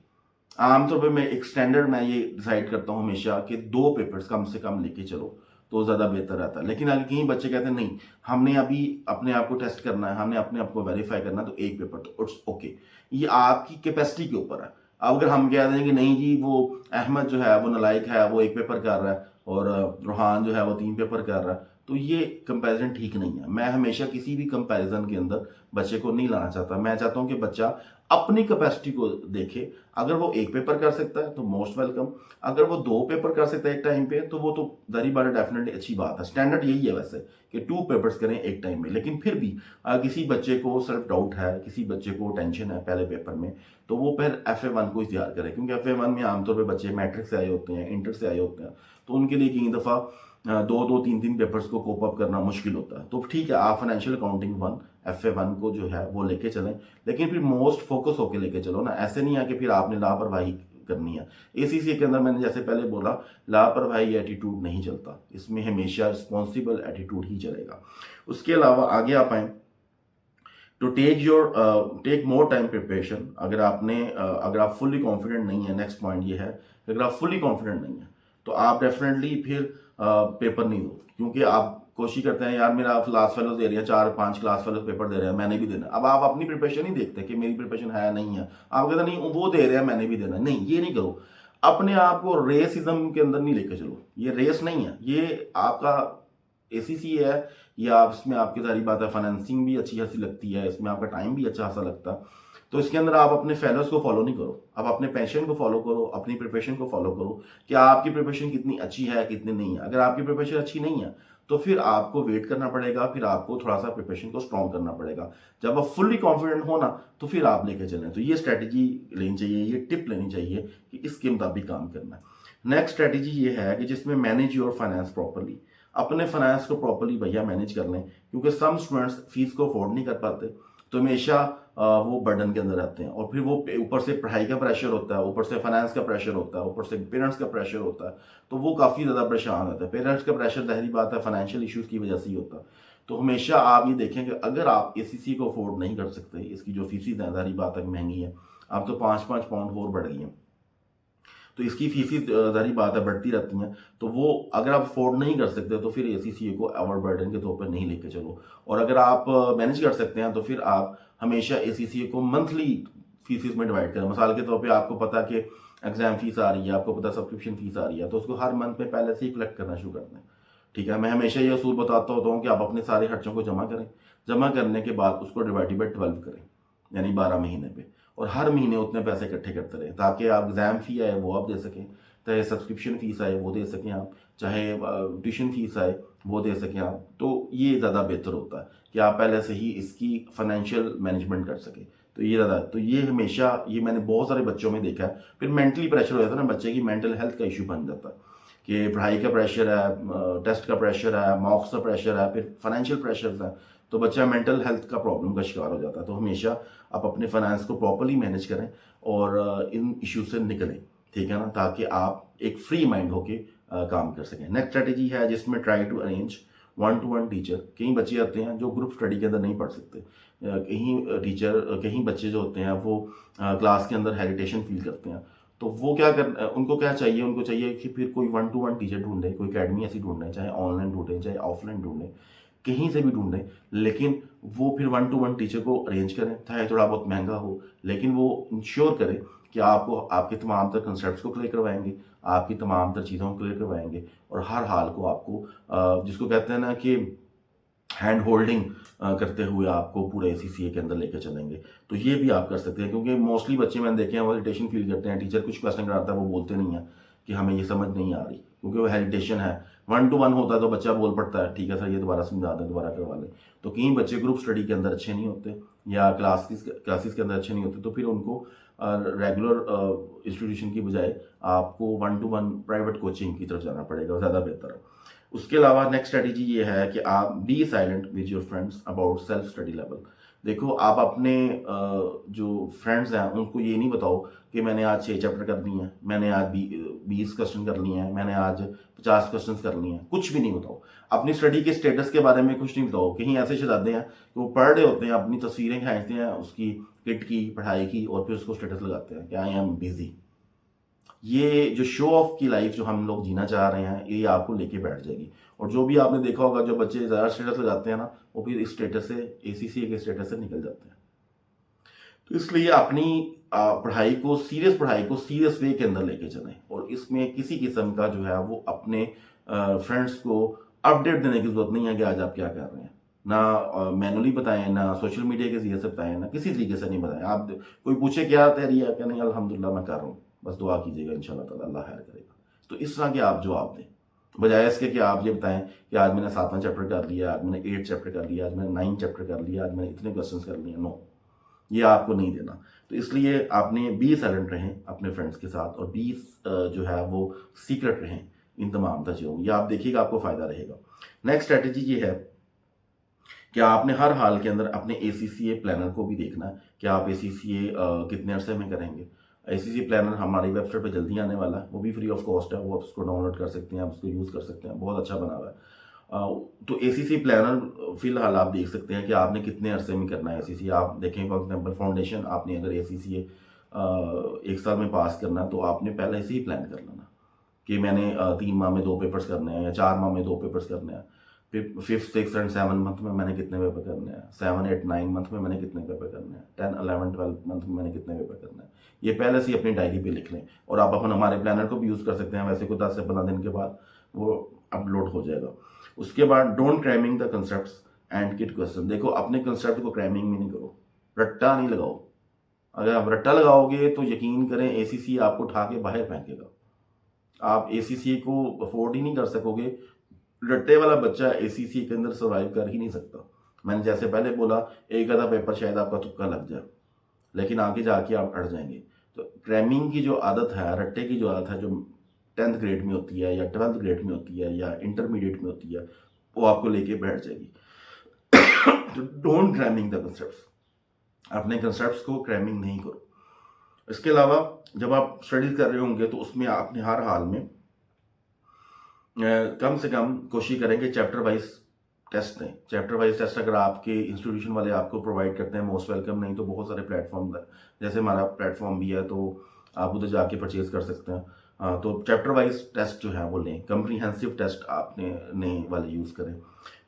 आमतौर पे मैं एक स्टैंडर्ड मैं ये डिसाइड करता हूँ हमेशा कि 2 पेपर्स कम से कम लेके चलो तो ज़्यादा बेहतर रहता है। लेकिन अगर कई बच्चे कहते हैं नहीं, हमने अभी अपने आप को टेस्ट करना है, हमने अपने आप को वेरीफाई करना है, तो 1 पेपर तो इट्स ओके। ये आपकी कैपेसिटी के ऊपर है। अब अगर हम कह दें कि नहीं जी वो अहमद जो है वो नालायक है, वो 1 पेपर कर रहा है, और रूहान जो है वो 3 पेपर कर रहा है, तो ये कंपैरिजन ठीक नहीं है। मैं हमेशा किसी भी कंपैरिजन के अंदर बच्चे को नहीं लाना चाहता। मैं चाहता हूँ कि बच्चा अपनी कैपेसिटी को देखे। अगर वो 1 पेपर कर सकता है तो मोस्ट वेलकम, अगर वो 2 पेपर कर सकता है एक टाइम पे, तो वो तो जारी बात है, डेफिनेटली अच्छी बात है। स्टैंडर्ड यही है वैसे कि 2 पेपर्स करें एक टाइम में। लेकिन फिर भी किसी बच्चे को सेल्फ डाउट है, किसी बच्चे को टेंशन है पहले पेपर में, तो वो फिर FA1 को इख्तियार करे, क्योंकि FA1 में आमतौर पर बच्चे मैट्रिक से आए होते हैं, इंटर से आए होते हैं, तो उनके लिए कई दफ़ा 2-2, 3-3 पेपर्स को कोप अप करना मुश्किल होता है। तो ठीक है, आप फाइनेंशियल अकाउंटिंग 1 FA1 को जो है वो लेके चलें, लेकिन फिर मोस्ट फोकस होके लेके चलो ना। ऐसे नहीं है कि फिर आपने लापरवाही करनी है। ACCA के अंदर मैंने जैसे पहले बोला, लापरवाही एटीट्यूड नहीं चलता, इसमें हमेशा रिस्पॉन्सिबल एटीट्यूड ही चलेगा। उसके अलावा आगे आप आए to take more time preparation. अगर आप फुल्ली कॉन्फिडेंट नहीं है, नेक्स्ट पॉइंट ये है कि अगर आप फुल्ली कॉन्फिडेंट नहीं है तो आप डेफिनेटली फिर पेपर नहीं दो, क्योंकि आप कोशिश करते हैं यार मेरा क्लास फेलो दे रही है, 4-5 क्लास फेलो पेपर दे रहे हैं, मैंने भी देना। अब आप अपनी प्रिपरेशन नहीं देखते कि मेरी प्रिपरेशन है नहीं है, आप कहते नहीं वो दे रहे हैं मैंने भी देना। नहीं, ये नहीं करो। अपने आप को रेसिज्म के अंदर नहीं लेके चलो, ये रेस नहीं है, ये आपका ACCA है, या इसमें आपकी सारी बात है फाइनेंसिंग भी अच्छी खासी लगती है, इसमें आपका टाइम भी अच्छा खासा लगता है, तो इसके अंदर आप अपने फेलोज को फॉलो नहीं करो, आप अपने पैशन को फॉलो करो, अपनी प्रिपरेशन को फॉलो करो कि आपकी प्रिपरेशन कितनी अच्छी है कितनी नहीं है। अगर आपकी प्रिपरेशन अच्छी नहीं है तो फिर आपको वेट करना पड़ेगा, फिर आपको थोड़ा सा प्रिपरेशन को स्ट्रॉन्ग करना पड़ेगा। जब आप फुल्ली कॉन्फिडेंट हो ना तो फिर आप लेके चलें। तो ये स्ट्रैटेजी लेनी चाहिए, ये टिप लेनी चाहिए कि इसके मुताबिक काम करना है। नेक्स्ट स्ट्रैटेजी ये है कि जिसमें मैनेज योर फाइनेंस प्रॉपरली, अपने फाइनेंस को प्रॉपरली भैया मैनेज कर लें, क्योंकि सम स्टूडेंट्स फीस को अफोर्ड नहीं कर पाते, तो हमेशा वो बर्डन के अंदर रहते हैं, और फिर वो ऊपर से पढ़ाई का प्रेशर होता है, ऊपर से फाइनेंस का प्रेशर होता है, ऊपर से पेरेंट्स का प्रेशर होता है, तो वो काफ़ी ज़्यादा परेशान होता है। पेरेंट्स का प्रेशर जाहिर बात है फाइनेंशियल इश्यूज़ की वजह से ही होता है। तो हमेशा आप ये देखें कि अगर आप एसीसी को अफोर्ड नहीं कर सकते, इसकी जो फीसिस हैं जाहिर बात है महंगी है, अब तो 5-5 पाउंड और बढ़ गई हैं, तो इसकी फीसिस जारी बात है बढ़ती रहती हैं। तो वो अगर आप अफोर्ड नहीं कर सकते तो फिर एसीसीए को ओवर बर्डन के तौर पर नहीं लेके चलो। और अगर आप मैनेज कर सकते हैं तो फिर आप हमेशा एसीसीए को मंथली फीसिस में डिवाइड करें। मिसाल के तौर पे आपको पता कि एग्जाम फीस आ रही है, आपको पता सब्सक्रिप्शन फीस आ रही है, तो उसको हर मंथ में पहले से ही कलेक्ट करना शुरू कर दें। ठीक है, मैं हमेशा ये असूल बताता होता हूँ कि आप अपने सारे खर्चों को जमा करें, जमा करने के बाद उसको डिवाइड बाई 12 करें, यानी 12 महीने पे, और हर महीने उतने पैसे इकट्ठे करते रहे ताकि आप एग्जाम फी आए वो आप दे सकें, चाहे सब्सक्रिप्शन फीस आए वो दे सकें आप, चाहे ट्यूशन फीस आए वो दे सकें आप। तो ये ज़्यादा बेहतर होता है कि आप पहले से ही इसकी फाइनेंशियल मैनेजमेंट कर सकें। तो ये ज़्यादा, तो ये हमेशा, ये मैंने बहुत सारे बच्चों में देखा है। फिर मेंटली प्रेशर हो जाता है ना, बच्चे की मेंटल हेल्थ का इशू बन जाता है कि पढ़ाई का प्रेशर है, टेस्ट का प्रेशर है, मॉक्स का प्रेशर है, फिर फाइनेंशियल प्रेशर है, तो बच्चा मेंटल हेल्थ का प्रॉब्लम का शिकार हो जाता है। तो हमेशा आप अपने फाइनेंस को प्रॉपरली मैनेज करें और इन इश्यूज से निकलें, ठीक है ना, ताकि आप एक फ्री माइंड होके काम कर सकें। नेक्स्ट स्ट्रेटेजी है जिसमें try to arrange 1-to-1 teacher. कई बच्चे आते हैं जो ग्रुप स्टडी के अंदर नहीं पढ़ सकते, कहीं बच्चे जो होते हैं वो क्लास के अंदर हेजिटेशन फील करते हैं, तो वो क्या कर उनको क्या चाहिए, उनको चाहिए कि फिर कोई 1-to-1 टीचर ढूंढे, कोई अकेडमी ऐसी ढूंढे, चाहे ऑनलाइन ढूंढे चाहे ऑफलाइन ढूंढे, कहीं से भी ढूंढें, लेकिन वो फिर 1-to-1 टीचर को अरेंज करें, चाहे थोड़ा बहुत महंगा हो, लेकिन वो इंश्योर करें कि आपको आपके तमाम तर कंसेप्ट को क्लियर करवाएंगे, आपकी तमाम तर चीज़ों को क्लियर करवाएंगे, और हर हाल को आपको जिसको कहते हैं ना कि हैंड होल्डिंग करते हुए आपको पूरे एसीसीए के अंदर लेकर चलेंगे। तो ये भी आप कर सकते हैं, क्योंकि मोस्टली बच्चे मैंने देखे हैं वो हेजिटेशन फील करते हैं, टीचर कुछ क्वेश्चन कराता है वो बोलते नहीं है कि हमें ये समझ नहीं आ रही, क्योंकि वो हेजिटेशन है। 1-to-1 होता है तो बच्चा बोल पड़ता है, ठीक है सर ये दोबारा समझा दें, दोबारा करवा लें। तो कई बच्चे ग्रुप स्टडी के अंदर अच्छे नहीं होते या क्लासेस के अंदर अच्छे नहीं होते, तो फिर उनको रेगुलर इंस्टीट्यूशन की बजाय आपको 1-to-1 प्राइवेट कोचिंग की तरफ जाना पड़ेगा, ज़्यादा बेहतर है। उसके अलावा नेक्स्ट स्ट्रेटेजी ये है कि आप be silent with your friends about self study level. देखो आप अपने जो फ्रेंड्स हैं उनको ये नहीं बताओ कि मैंने आज 6 चैप्टर कर लिए हैं, मैंने आज 20 क्वेश्चन कर लिए हैं, मैंने आज 50 क्वेश्चन कर लिए हैं, कुछ भी नहीं बताओ। अपनी स्टडी के स्टेटस के बारे में कुछ नहीं बताओ। कहीं ऐसे शहजादे हैं कि वो पढ़ रहे होते हैं, अपनी तस्वीरें खींचते हैं उसकी किट की, पढ़ाई की, और फिर उसको स्टेटस लगाते हैं कि आई एम बिजी। ये जो शो ऑफ की लाइफ जो हम लोग जीना चाह रहे हैं ये आपको लेके बैठ जाएगी। और जो भी आपने देखा होगा जो बच्चे ज़्यादा स्टेटस लगाते हैं ना, वो फिर इस स्टेटस से, एसीसीए के स्टेटस से निकल जाते हैं। तो इसलिए अपनी पढ़ाई को सीरियस वे के अंदर लेके चलें, और इसमें किसी किस्म का जो है वो अपने फ्रेंड्स को अपडेट देने की जरूरत नहीं है कि आज आप क्या कर रहे हैं। ना मैनुअली बताएं, ना सोशल मीडिया के जरिए से बताएं, ना किसी तरीके से नहीं बताएं। आप कोई पूछे क्या तैयारी है, क्या नहीं, अल्हम्दुलिल्लाह मैं कर रहा हूँ, बस दुआ कीजिएगा, इंशाल्लाह ताला अल्लाह खैर करेगा। तो इस तरह के आप जवाब दें, बजाय इसके कि आप ये बताएं कि आज मैंने 7वां चैप्टर कर लिया, आज मैंने 8 चैप्टर कर लिया, आज मैंने 9 चैप्टर कर लिया, आज मैंने इतने क्वेश्चन कर लिए। नो, ये आपको नहीं देना। तो इसलिए आपने 20 साइलेंट रहें अपने फ्रेंड्स के साथ, और 20 जो है वो सीक्रेट रहें इन तमाम चीज़ों। ये आप देखिएगा आपको फ़ायदा रहेगा। नेक्स्ट स्ट्रेटेजी ये है कि आपने हर हाल के अंदर अपने एसीसीए प्लानर को भी देखना है कि आप एसीसीए कितने अरसे में करेंगे। एसीसीए प्लानर हमारी वेबसाइट पे जल्दी आने वाला है, वो भी फ्री ऑफ कॉस्ट है, वो आप उसको डाउनलोड कर सकते हैं, आप उसको यूज़ कर सकते हैं, बहुत अच्छा बना हुआ है। तो एसीसी प्लानर फिलहाल आप देख सकते हैं कि आपने कितने अरसे में करना है एसीसी। आप देखें फॉर एग्जांपल फाउंडेशन, आपने अगर एसीसी 1 साल में पास करना तो आपने पहले से ही प्लान कर लेना कि मैंने 3 माह में 2 पेपर्स करने हैं, या 4 माह में 2 पेपर्स करने हैं, फिर 5th 6th एंड 7 मंथ में मैंने कितने पेपर करने हैं, 7 8 9 मंथ में मैंने कितने पेपर करने हैं, 10 11 12 मंथ में मैंने कितने पेपर करने हैं। ये पहले से ही अपनी डायरी पे लिख लें, और आप अपन हमारे प्लानर को भी यूज़ कर सकते हैं। वैसे कोई 10 से 15 दिन के बाद वो अपलोड हो जाएगा। उसके बाद don't cramming the concepts and kit question. देखो अपने कंसेप्ट को क्रैमिंग में नहीं करो, रट्टा नहीं लगाओ। अगर आप रट्टा लगाओगे तो यकीन करें एसीसी आपको उठा के बाहर फेंकेगा। आप एसीसी को अफोर्ड ही नहीं कर सकोगे। रट्टे वाला बच्चा एसीसी के अंदर सर्वाइव कर ही नहीं सकता। मैंने जैसे पहले बोला, एक आधा पेपर शायद आपका तुक्का लग जाए, लेकिन आगे जाके आप अड़ जाएंगे। तो क्रैमिंग की जो आदत है, रट्टे की जो आदत है, जो 10th ग्रेड में होती है या 12th ग्रेड में होती है या इंटरमीडिएट में होती है, वो आपको लेके बैठ जाएगी। तो डोंट क्रैमिंग द कंसेप्ट्स, अपने कंसेप्ट्स को क्रैमिंग नहीं करो। इसके अलावा जब आप स्टडी कर रहे होंगे तो उसमें आपने हर हाल में कम से कम कोशिश करेंगे चैप्टर वाइज टेस्ट दें। चैप्टर वाइज टेस्ट अगर आपके इंस्टीट्यूशन वाले आपको प्रोवाइड करते हैं, मोस्ट वेलकम। नहीं तो बहुत सारे प्लेटफॉर्म, जैसे हमारा प्लेटफॉर्म भी है, तो आप उधर जाके परचेज कर सकते हैं। तो चैप्टर वाइज टेस्ट जो है वो लें, कंप्रीहेंसिव टेस्ट आपने नए वाले यूज़ करें।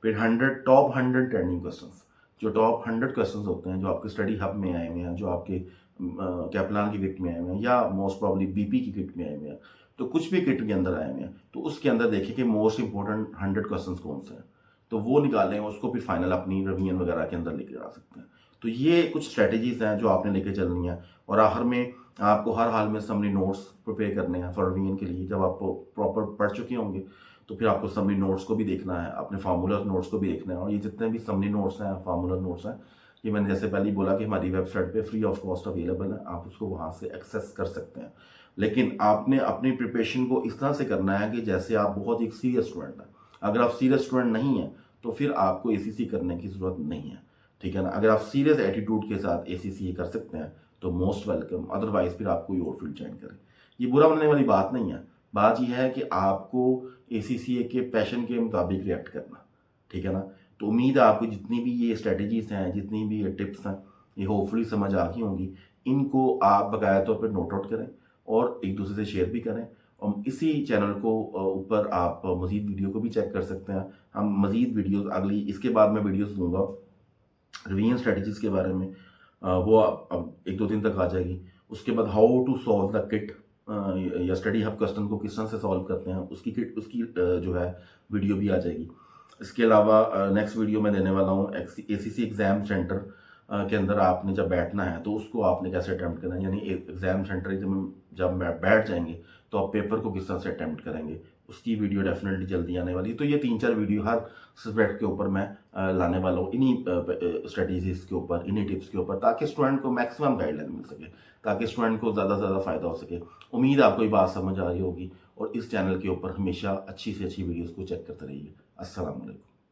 फिर 100 ट्रेंडिंग क्वेश्चंस, जो टॉप 100 क्वेश्चंस होते हैं, जो आपके स्टडी हब में आए हुए हैं, जो आपके कैपलान की किट में आए हुए हैं, या मोस्ट प्रॉब्ली बीपी की किट में आए हुए हैं, तो कुछ भी किट के अंदर आए हुए हैं, तो उसके अंदर देखिए कि मोस्ट इंपॉर्टेंट 100 क्वेश्चंस कौन से हैं, तो वो निकालें, उसको फिर फाइनल अपनी रिवीजन वगैरह के अंदर लेके आ सकते हैं। तो ये कुछ स्ट्रेटजीज हैं जो आपने लेके चलनी है। और आखिर में आपको हर हाल में समरी नोट्स प्रिपेयर करने हैं फॉर रिवीजन के लिए। जब आप प्रॉपर पढ़ चुके होंगे तो फिर आपको समरी नोट्स को भी देखना है, अपने फार्मूला नोट्स को भी देखना है। और ये जितने भी समरी नोट्स हैं, फार्मूला नोट्स हैं, ये मैंने जैसे पहले ही बोला कि हमारी वेबसाइट पे फ्री ऑफ कॉस्ट अवेलेबल है, आप उसको वहाँ से एक्सेस कर सकते हैं। लेकिन आपने अपनी प्रिपरेशन को इस तरह से करना है कि जैसे आप बहुत ही सीरियस स्टूडेंट हैं। अगर आप सीरियस स्टूडेंट नहीं हैं तो फिर आपको एसीसी करने की ज़रूरत नहीं है, ठीक है ना। अगर आप सीरियस एटीट्यूड के साथ एसीसी कर सकते हैं तो मोस्ट वेलकम, अदरवाइज फिर आप कोई और फील्ड ज्वाइन करें। ये बुरा बनने वाली बात नहीं है। बात यह है कि आपको एसीसी के पैशन के मुताबिक रिएक्ट करना, ठीक है ना। तो उम्मीद है आपको जितनी भी ये स्ट्रेटजीज हैं, जितनी भी ये टिप्स हैं, ये होपफुली समझ आ गई होंगी। इनको आप बकाया तौर पर नोट आउट करें और एक दूसरे से शेयर भी करें। और इसी चैनल को ऊपर आप मज़ीद वीडियो को भी चेक कर सकते हैं। हम मज़ीद वीडियोस अगली, इसके बाद मैं वीडियोस दूंगा रिवीजन स्ट्रेटजीज के बारे में, वो अब 1-2 दिन तक आ जाएगी। उसके बाद how to solve the kit या स्टडी हब क्वेश्चन को किस तरह से सॉल्व करते हैं, उसकी किट, उसकी जो है वीडियो भी आ जाएगी। इसके अलावा नेक्स्ट वीडियो मैं देने वाला हूँ एसीसी एग्ज़ाम सेंटर के अंदर आपने जब बैठना है तो उसको आपने कैसे अटैम्प्ट करना है, यानी एग्ज़ाम सेंटर जब बैठ जाएंगे तो आप पेपर को किस तरह से अटैम्प्ट करेंगे, उसकी वीडियो डेफिनेटली जल्दी आने वाली है। तो ये 3-4 वीडियो हर सब्जेक्ट के ऊपर मैं लाने वाला हूँ, इन्हीं स्ट्रेटजीज के ऊपर, इन्हीं टिप्स के ऊपर, ताकि स्टूडेंट को मैक्सिमम गाइडलाइन मिल सके, ताकि स्टूडेंट को ज़्यादा से ज़्यादा फ़ायदा हो सके। उम्मीद है आपको ये बात समझ आ रही होगी और इस चैनल के ऊपर हमेशा अच्छी से अच्छी वीडियोज़ को चेक करते रहिए। अस्सलाम वालेकुम।